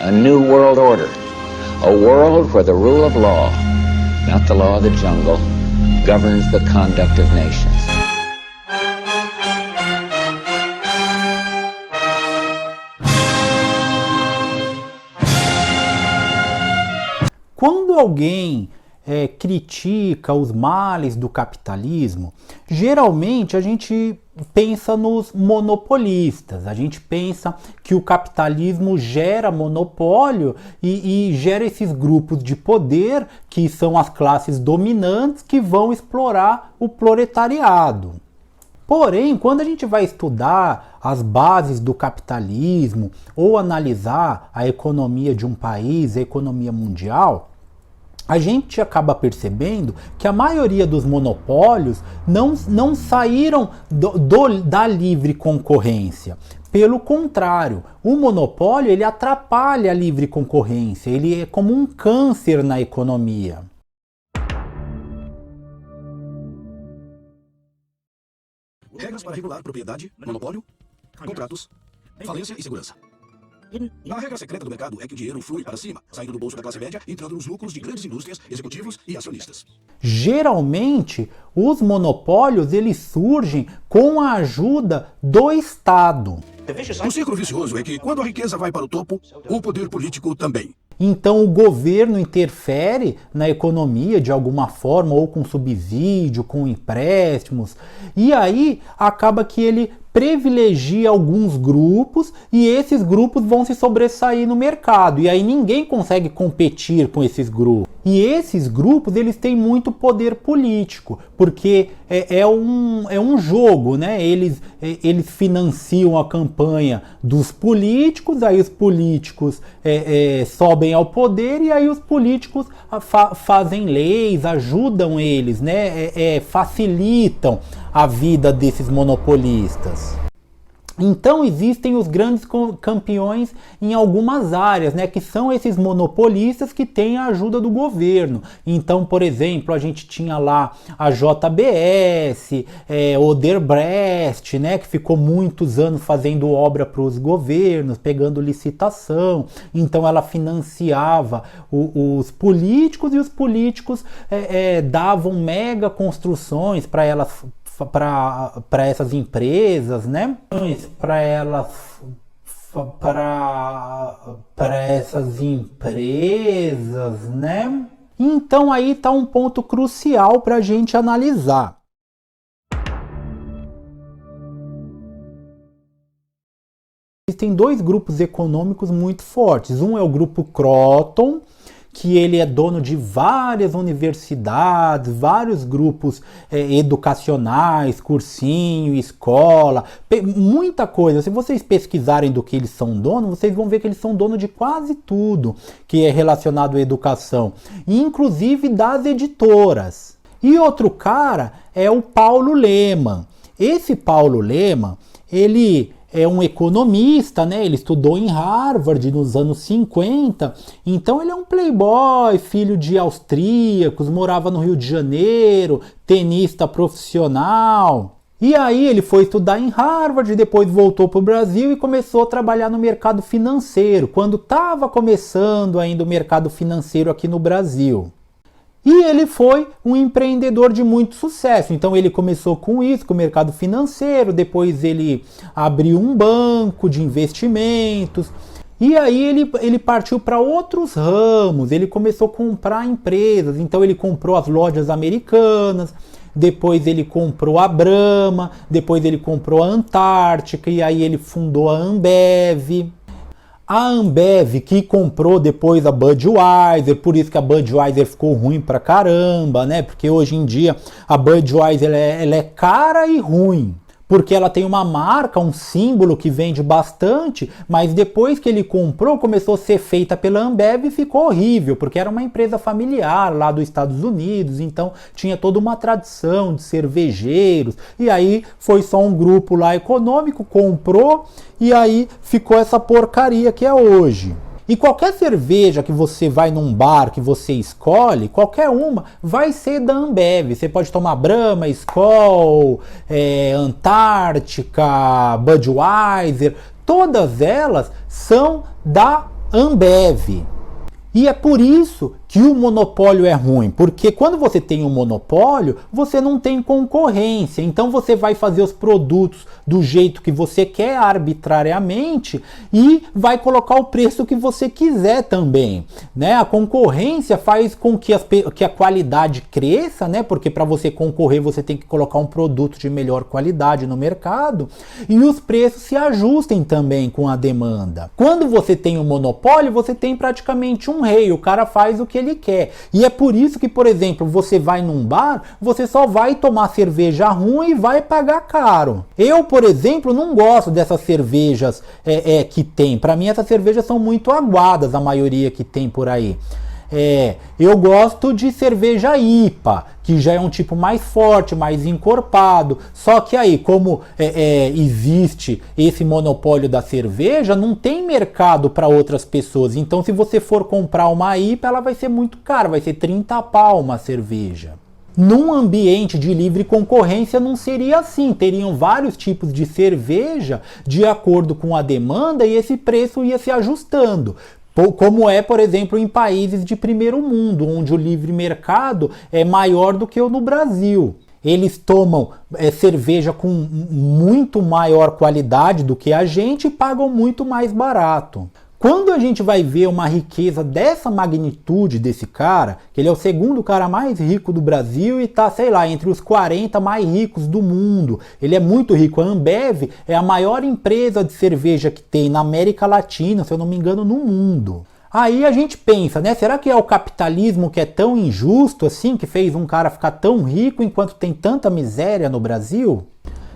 a new world order, a world where the rule of law, not the law of the jungle, governs the conduct of nations. Quando alguém critica os males do capitalismo, geralmente a gente pensa nos monopolistas, a gente pensa que o capitalismo gera monopólio e gera esses grupos de poder que são as classes dominantes que vão explorar o proletariado. Porém, quando a gente vai estudar as bases do capitalismo ou analisar a economia de um país, a economia mundial, a gente acaba percebendo que a maioria dos monopólios não saíram da livre concorrência. Pelo contrário, o monopólio ele atrapalha a livre concorrência, ele é como um câncer na economia. Regras para regular propriedade, monopólio, contratos, falência e segurança. A regra secreta do mercado é que o dinheiro flui para cima, saindo do bolso da classe média, entrando nos lucros de grandes indústrias, executivos e acionistas. Geralmente, os monopólios eles surgem com a ajuda do Estado. O ciclo vicioso é que quando a riqueza vai para o topo, o poder político também. Então o governo interfere na economia de alguma forma, ou com subsídio, com empréstimos, e aí acaba que ele privilegia alguns grupos e esses grupos vão se sobressair no mercado, e aí ninguém consegue competir com esses grupos. E esses grupos eles têm muito poder político, porque é um jogo, né? Eles financiam a campanha dos políticos, aí os políticos sobem ao poder e aí os políticos fazem leis, ajudam eles, né? Facilitam a vida desses monopolistas. Então existem os grandes campeões em algumas áreas, né, que são esses monopolistas que têm a ajuda do governo. Então, por exemplo, a gente tinha lá a JBS, Odebrecht, né, que ficou muitos anos fazendo obra para os governos, pegando licitação. Então ela financiava os políticos e os políticos davam mega construções para elas, para essas empresas, né? Para essas empresas, né? Então aí está um ponto crucial para a gente analisar. Existem dois grupos econômicos muito fortes. Um é o grupo Croton, que ele é dono de várias universidades, vários grupos educacionais, cursinho, escola, muita coisa. Se vocês pesquisarem do que eles são donos, vocês vão ver que eles são donos de quase tudo que é relacionado à educação, inclusive das editoras. E outro cara é o Paulo Lemann. Esse Paulo Lemann, ele é um economista, né? Ele estudou em Harvard nos anos 50, então ele é um playboy, filho de austríacos, morava no Rio de Janeiro, tenista profissional. E aí ele foi estudar em Harvard, depois voltou para o Brasil e começou a trabalhar no mercado financeiro, quando estava começando ainda o mercado financeiro aqui no Brasil. E ele foi um empreendedor de muito sucesso. Então ele começou com isso, com o mercado financeiro, depois ele abriu um banco de investimentos. E aí ele partiu para outros ramos, ele começou a comprar empresas. Então ele comprou as lojas americanas, depois ele comprou a Brahma, depois ele comprou a Antártica e aí ele fundou a Ambev. A Ambev que comprou depois a Budweiser, por isso que a Budweiser ficou ruim pra caramba, né? Porque hoje em dia a Budweiser ela é cara e ruim. Porque ela tem uma marca, um símbolo que vende bastante, mas depois que ele comprou, começou a ser feita pela Ambev e ficou horrível, porque era uma empresa familiar lá dos Estados Unidos, então tinha toda uma tradição de cervejeiros, e aí foi só um grupo lá econômico, comprou, e aí ficou essa porcaria que é hoje. E qualquer cerveja que você vai num bar, que você escolhe, qualquer uma, vai ser da Ambev. Você pode tomar Brahma, Skol, Antártica, Budweiser, todas elas são da Ambev. E é por isso que o monopólio é ruim, porque quando você tem um monopólio, você não tem concorrência, então você vai fazer os produtos do jeito que você quer, arbitrariamente, e vai colocar o preço que você quiser também, né? A concorrência faz com que a qualidade cresça, né? Porque para você concorrer, você tem que colocar um produto de melhor qualidade no mercado, e os preços se ajustem também com a demanda. Quando você tem um monopólio, você tem praticamente um rei, o cara faz o que ele quer. E é por isso que, por exemplo, você vai num bar, você só vai tomar cerveja ruim e vai pagar caro. Eu, por exemplo, não gosto dessas cervejas que tem. Para mim, essas cervejas são muito aguadas, a maioria que tem por aí. Eu gosto de cerveja IPA, que já é um tipo mais forte, mais encorpado. Só que aí, como existe esse monopólio da cerveja, não tem mercado para outras pessoas. Então, se você for comprar uma IPA, ela vai ser muito cara, vai ser 30 pau uma cerveja. Num ambiente de livre concorrência não seria assim, teriam vários tipos de cerveja de acordo com a demanda e esse preço ia se ajustando. Como é, por exemplo, em países de primeiro mundo, onde o livre mercado é maior do que o no Brasil. Eles tomam cerveja com muito maior qualidade do que a gente e pagam muito mais barato. Quando a gente vai ver uma riqueza dessa magnitude desse cara, que ele é o segundo cara mais rico do Brasil e tá, sei lá, entre os 40 mais ricos do mundo. Ele é muito rico. A Ambev é a maior empresa de cerveja que tem na América Latina, se eu não me engano, no mundo. Aí a gente pensa, né? Será que é o capitalismo que é tão injusto assim, que fez um cara ficar tão rico enquanto tem tanta miséria no Brasil?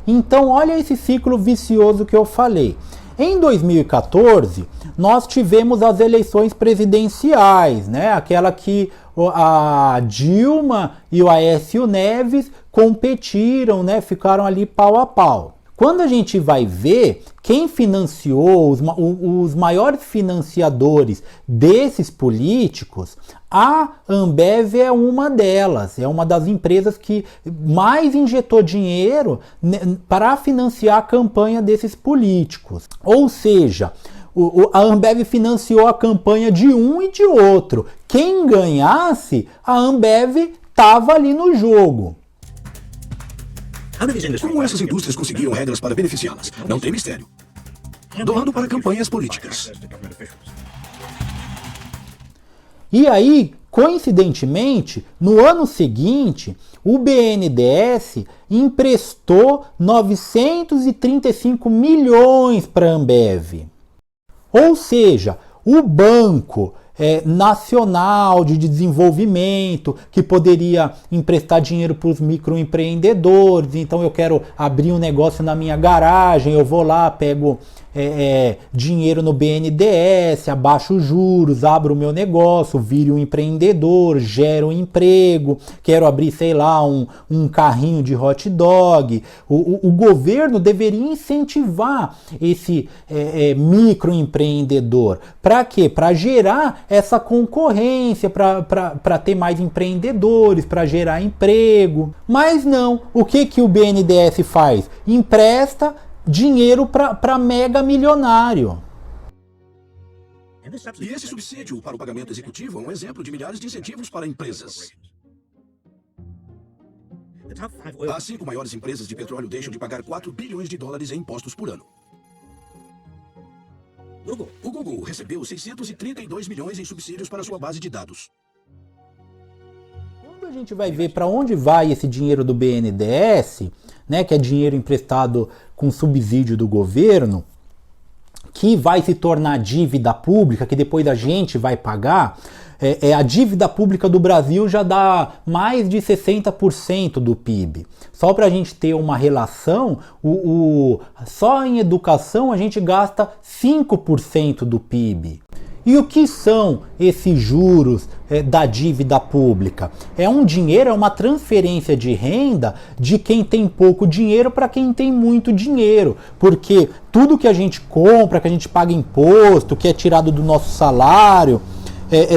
Então olha esse ciclo vicioso que eu falei. Em 2014, nós tivemos as eleições presidenciais, né? Aquela que a Dilma e o Aécio Neves competiram, né? Ficaram ali pau a pau. Quando a gente vai ver quem financiou, os maiores financiadores desses políticos, a Ambev é uma delas, é uma das empresas que mais injetou dinheiro para financiar a campanha desses políticos. Ou seja, a Ambev financiou a campanha de um e de outro. Quem ganhasse, a Ambev estava ali no jogo. Como essas indústrias conseguiram regras para beneficiá-las? Não tem mistério. Doando para campanhas políticas. E aí, coincidentemente, no ano seguinte, o BNDES emprestou 935 milhões para a Ambev. Ou seja, o banco nacional de desenvolvimento que poderia emprestar dinheiro para os microempreendedores. Então eu quero abrir um negócio na minha garagem, eu vou lá, pego dinheiro no BNDES, abaixo os juros, abro o meu negócio, viro um empreendedor, gero um emprego, quero abrir, sei lá, um carrinho de hot dog. O governo deveria incentivar esse microempreendedor. Para quê? Para gerar essa concorrência, para ter mais empreendedores, para gerar emprego. Mas não, o que o BNDES faz? Empresta dinheiro para mega milionário. E esse subsídio para o pagamento executivo é um exemplo de milhares de incentivos para empresas. As 5 maiores empresas de petróleo deixam de pagar 4 bilhões de dólares em impostos por ano. O Google recebeu 632 milhões em subsídios para sua base de dados. Quando a gente vai ver para onde vai esse dinheiro do BNDES, né, que é dinheiro emprestado com subsídio do governo, que vai se tornar dívida pública, que depois a gente vai pagar, a dívida pública do Brasil já dá mais de 60% do PIB. Só para a gente ter uma relação, só em educação a gente gasta 5% do PIB. E o que são esses juros da dívida pública? É um dinheiro, é uma transferência de renda de quem tem pouco dinheiro para quem tem muito dinheiro. Porque tudo que a gente compra, que a gente paga imposto, que é tirado do nosso salário,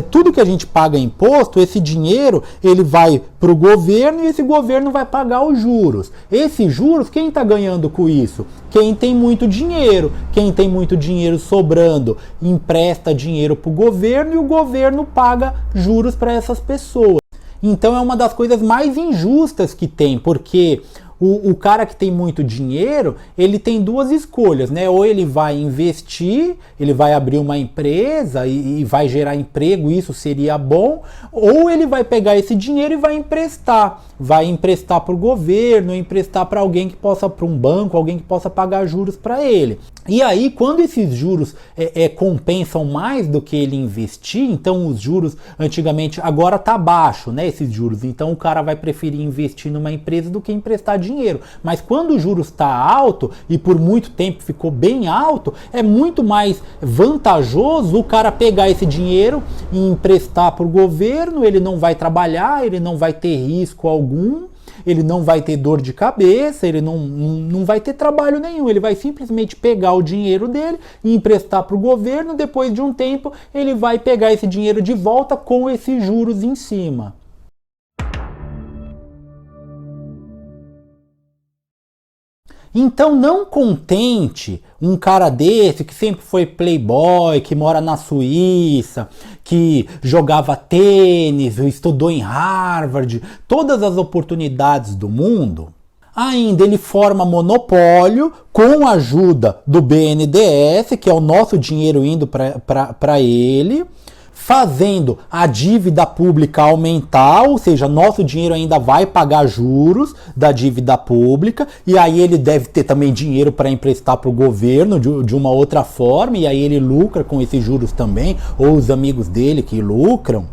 tudo que a gente paga imposto, esse dinheiro ele vai para o governo e esse governo vai pagar os juros. Esses juros, quem está ganhando com isso? Quem tem muito dinheiro. Quem tem muito dinheiro sobrando empresta dinheiro para o governo e o governo paga juros para essas pessoas. Então é uma das coisas mais injustas que tem, porque o cara que tem muito dinheiro, ele tem duas escolhas, né? Ou ele vai investir, ele vai abrir uma empresa e vai gerar emprego, isso seria bom, ou ele vai pegar esse dinheiro e vai emprestar para o governo, emprestar para alguém que possa, para um banco, alguém que possa pagar juros para ele. E aí, quando esses juros compensam mais do que ele investir, então os juros antigamente, agora tá baixo, né, esses juros, então o cara vai preferir investir numa empresa do que emprestar dinheiro. Mas quando o juros está alto, e por muito tempo ficou bem alto, é muito mais vantajoso o cara pegar esse dinheiro e emprestar para o governo, ele não vai trabalhar, ele não vai ter risco algum, ele não vai ter dor de cabeça, ele não vai ter trabalho nenhum, ele vai simplesmente pegar o dinheiro dele e emprestar para o governo, depois de um tempo ele vai pegar esse dinheiro de volta com esses juros em cima. Então, não contente um cara desse, que sempre foi playboy, que mora na Suíça, que jogava tênis, estudou em Harvard, todas as oportunidades do mundo, ainda ele forma monopólio com a ajuda do BNDES, que é o nosso dinheiro indo para ele, fazendo a dívida pública aumentar, ou seja, nosso dinheiro ainda vai pagar juros da dívida pública, e aí ele deve ter também dinheiro para emprestar para o governo de uma outra forma, e aí ele lucra com esses juros também, ou os amigos dele que lucram.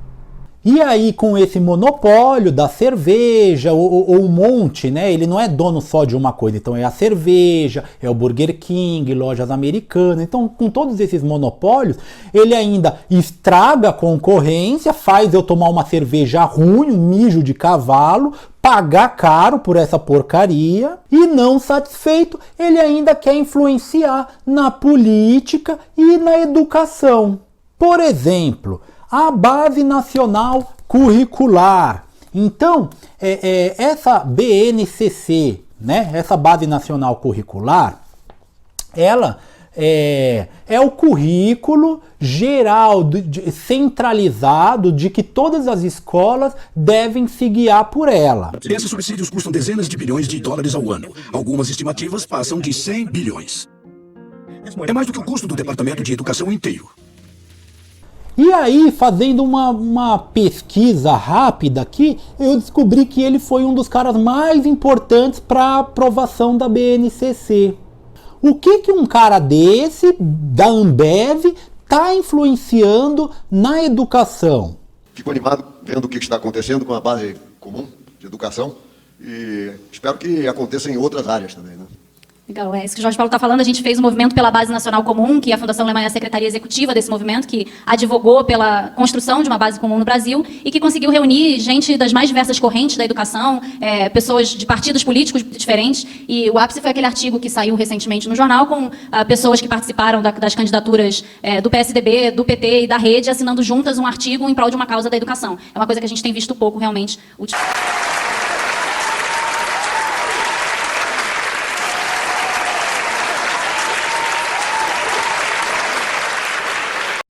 E aí, com esse monopólio da cerveja, ou um monte, né? Ele não é dono só de uma coisa. Então é a cerveja, é o Burger King, lojas americanas. Então, com todos esses monopólios, ele ainda estraga a concorrência, faz eu tomar uma cerveja ruim, um mijo de cavalo, pagar caro por essa porcaria, e não satisfeito, ele ainda quer influenciar na política e na educação. Por exemplo, a Base Nacional Curricular. Então, essa BNCC, né, essa Base Nacional Curricular, ela é o currículo geral, centralizado, de que todas as escolas devem se guiar por ela. Esses subsídios custam dezenas de bilhões de dólares ao ano. Algumas estimativas passam de 100 bilhões. É mais do que o custo do Departamento de Educação inteiro. E aí, fazendo uma pesquisa rápida aqui, eu descobri que ele foi um dos caras mais importantes para a aprovação da BNCC. O que um cara desse, da Ambev, está influenciando na educação? Fico animado vendo o que está acontecendo com a base comum de educação e espero que aconteça em outras áreas também, né? Legal, é isso que o Jorge Paulo está falando. A gente fez um movimento pela Base Nacional Comum, que a Fundação Alemanha é a secretaria executiva desse movimento, que advogou pela construção de uma base comum no Brasil e que conseguiu reunir gente das mais diversas correntes da educação, pessoas de partidos políticos diferentes. E o ápice foi aquele artigo que saiu recentemente no jornal com pessoas que participaram das candidaturas do PSDB, do PT e da Rede, assinando juntas um artigo em prol de uma causa da educação. É uma coisa que a gente tem visto pouco, realmente.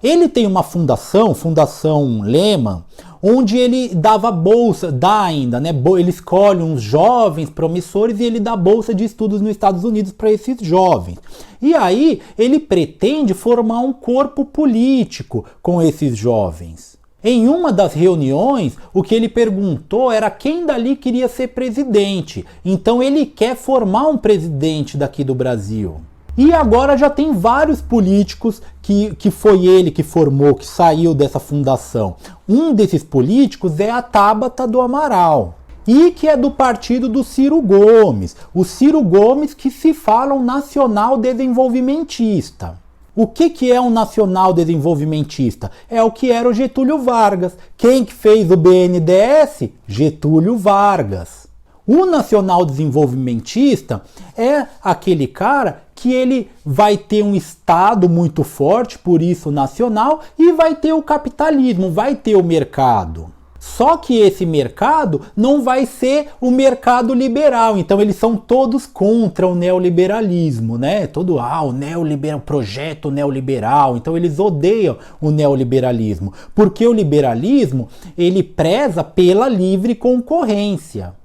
Ele tem uma Fundação Lehman, onde ele dava bolsa, dá ainda, né? Ele escolhe uns jovens promissores e ele dá bolsa de estudos nos Estados Unidos para esses jovens. E aí ele pretende formar um corpo político com esses jovens. Em uma das reuniões, o que ele perguntou era quem dali queria ser presidente. Então ele quer formar um presidente daqui do Brasil. E agora já tem vários políticos que foi ele que formou, que saiu dessa fundação. Um desses políticos é a Tabata do Amaral, e que é do partido do Ciro Gomes. O Ciro Gomes, que se fala um nacional desenvolvimentista. O que é um nacional desenvolvimentista? É o que era o Getúlio Vargas. Quem que fez o BNDES? Getúlio Vargas. O nacional desenvolvimentista é aquele cara que ele vai ter um Estado muito forte, por isso nacional, e vai ter o capitalismo, vai ter o mercado. Só que esse mercado não vai ser o mercado liberal, então eles são todos contra o neoliberalismo, né? O neoliberal, projeto neoliberal, então eles odeiam o neoliberalismo, porque o liberalismo, ele preza pela livre concorrência.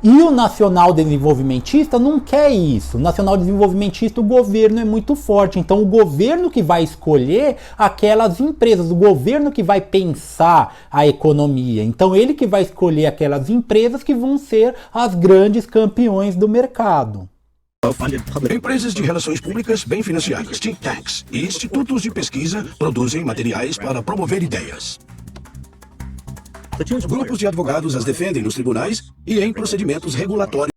E o nacional desenvolvimentista não quer isso. O nacional desenvolvimentista, o governo é muito forte. Então o governo que vai escolher aquelas empresas, o governo que vai pensar a economia. Então ele que vai escolher aquelas empresas que vão ser as grandes campeões do mercado. Empresas de relações públicas bem financiadas, think tanks e institutos de pesquisa produzem materiais para promover ideias. Grupos de advogados as defendem nos tribunais e em procedimentos regulatórios.